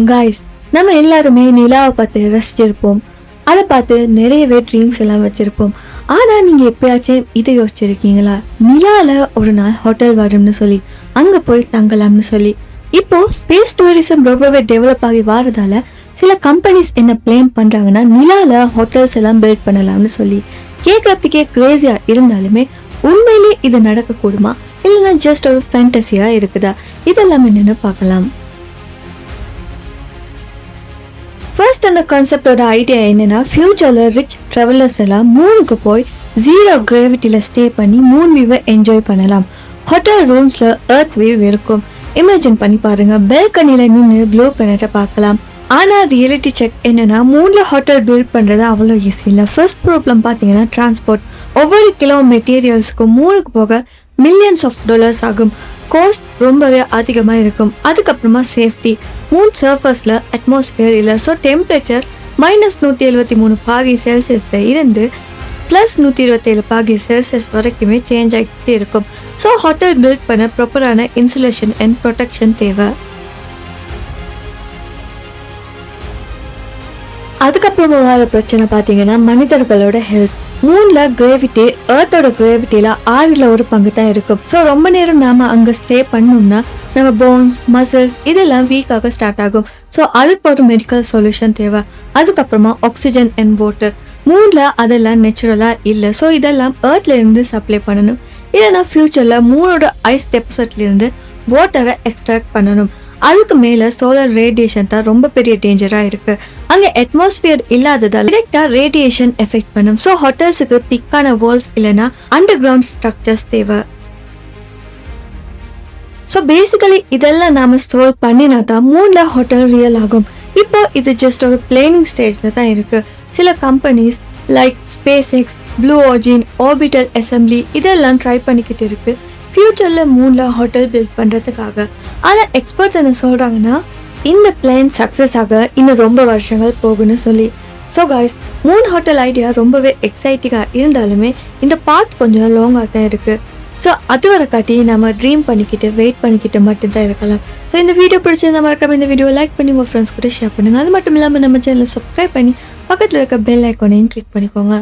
Guys, நம்ம எல்லாருமே நிலாவை பார்த்து ரசிச்சிருப்போம். அதை பார்த்து நிறையவே ட்ரீம்ஸ் எல்லாம் வச்சிருப்போம். ஆனால் நீங்கள் எப்பயாச்சும் இதை யோசிச்சிருக்கீங்களா? நிலாவில் ஒரு நாள் ஹோட்டல் வரும்னு சொல்லி அங்கே போய் தங்கலாம்னு சொல்லி. இப்போ ஸ்பேஸ் டூரிசம் ரொம்பவே டெவலப் ஆகி வரதால சில கம்பெனிஸ் என்ன பிளான் பண்ணுறாங்கன்னா நிலாவில் ஹோட்டல்ஸ் எல்லாம் பில்ட் பண்ணலாம்னு சொல்லி. கேட்கறதுக்கே கிரேசியாக இருந்தாலுமே உண்மையிலே இது நடக்கக்கூடுமா இல்லைன்னா ஜஸ்ட் ஒரு ஃபேண்டசியாக இருக்குதா? இதெல்லாம் என்னென்னு பார்க்கலாம். ஃபர்ஸ்ட் அந்த கான்செப்டோட ஐடியா என்னன்னா, ஃபியூச்சரில் ரிச் ட்ராவலர்ஸ் எல்லாம் மூணுக்கு போய் 0 கிராவிட்டியில் ஸ்டே பண்ணி மூன் வியூவை என்ஜாய் பண்ணலாம். ஹோட்டல் ரூம்ஸில் எர்த் வியூ இருக்கும். இமேஜின் பண்ணி பாருங்க, பெல்கனியில் நின்று ப்ளூ பிளானட்டை பார்க்கலாம். ஆனால் ரியாலிட்டி செக் என்னன்னா, மூணில் ஹோட்டல் பில்ட் பண்ணுறது அவ்வளோ ஈஸி இல்லை. ஃபர்ஸ்ட் ப்ராப்ளம் பார்த்தீங்கன்னா டிரான்ஸ்போர்ட். ஒவ்வொரு கிலோ மெட்டீரியல்ஸுக்கும் மூணுக்கு போக மில்லியன்ஸ் ஆஃப் டாலர்ஸ் ஆகும். காஸ்ட் ரொம்பவே அதிகமாக இருக்கும். அதுக்கப்புறமா சேஃப்டி. மூன் சர்ஃபஸில் அட்மாஸ்பியர் இல்லை. ஸோ டெம்பரேச்சர் -173°C இருந்து +127°C வரைக்குமே சேஞ்ச் ஆகிட்டே இருக்கும். ஸோ ஹோட்டல் பில்ட் பண்ண ப்ராப்பரான இன்சுலேஷன் அண்ட் ப்ரொடெக்ஷன் தேவை. அதுக்கப்புறமா வர பிரச்சனை பார்த்தீங்கன்னா மனிதர்களோட ஹெல்த். மூணில் கிராவிட்டி எர்த்தோட கிராவிட்டியில் 1/6 தான் இருக்கும். ஸோ ரொம்ப நேரம் நாம் அங்கே ஸ்டே பண்ணோம்னா நம்ம போன்ஸ் மசில்ஸ் இதெல்லாம் வீக்காக ஸ்டார்ட் ஆகும். ஸோ அதுக்கு ஒரு மெடிக்கல் சொல்யூஷன் தேவை. அதுக்கப்புறமா ஆக்சிஜன் அண்ட் வாட்டர். மூணில் அதெல்லாம் நேச்சுரலாக இல்லை. ஸோ இதெல்லாம் எர்த்லேருந்து சப்ளை பண்ணணும். இல்லைன்னா ஃப்யூச்சரில் மூணோட ஐஸ் டெபாசிட்லேருந்து வாட்டரை எக்ஸ்ட்ராக்ட் பண்ணணும். அதுக்கு மேலே சோலார் ரேடியேஷன் தான் ரொம்ப பெரிய டேஞ்சராக இருக்குது. அங்கே அட்மாஸ்பியர் இல்லாததால் டிரெக்டாக ரேடியேஷன் எஃபெக்ட் பண்ணும். ஸோ ஹோட்டல்ஸுக்கு திக்கான வால்ஸ் இல்லைன்னா அண்டர் கிரவுண்ட் ஸ்ட்ரக்சர்ஸ் தேவை. ஸோ பேசிக்கலி இதெல்லாம் நாம் ஸ்டோர் பண்ணினா தான் மூணில் ஹோட்டல் ரியல் ஆகும். இப்போ இது ஜஸ்ட் ஒரு பிளானிங் ஸ்டேஜில் தான் இருக்குது. சில companies like SpaceX, blue origin, orbital assembly இதெல்லாம் ட்ரை பண்ணிக்கிட்டு இருக்குது ஃபியூச்சரில் மூணில் ஹோட்டல் பில்ட் பண்ணுறதுக்காக. ஆனால் எக்ஸ்பர்ட்ஸ் என்ன சொல்கிறாங்கன்னா, இந்த பிளான் சக்ஸஸ் ஆக இன்னும் ரொம்ப வருஷங்கள் போகுன்னு சொல்லி. So guys, Moon hotel idea ரொம்பவே எக்ஸைட்டிங்காக இருந்தாலுமே இந்த பாத் கொஞ்சம் லாங்காக தான் இருக்குது. ஸோ அது வரை காட்டி நம்ம ட்ரீம் பண்ணிக்கிட்டு வெயிட் பண்ணிக்கிட்டு மட்டும்தான் இருக்கலாம். ஸோ இந்த வீடியோ பிடிச்சிருந்தா மறக்காம இந்த வீடியோ லைக் பண்ணி உங்கள் ஃப்ரெண்ட்ஸ் கூட ஷேர் பண்ணுங்கள். அது மட்டும் இல்லாமல் நம்ம சேனலை சப்ஸ்கிரைப் பண்ணி பக்கத்தில் இருக்க பெல் ஐக்கானையும் கிளிக் பண்ணிக்கோங்க.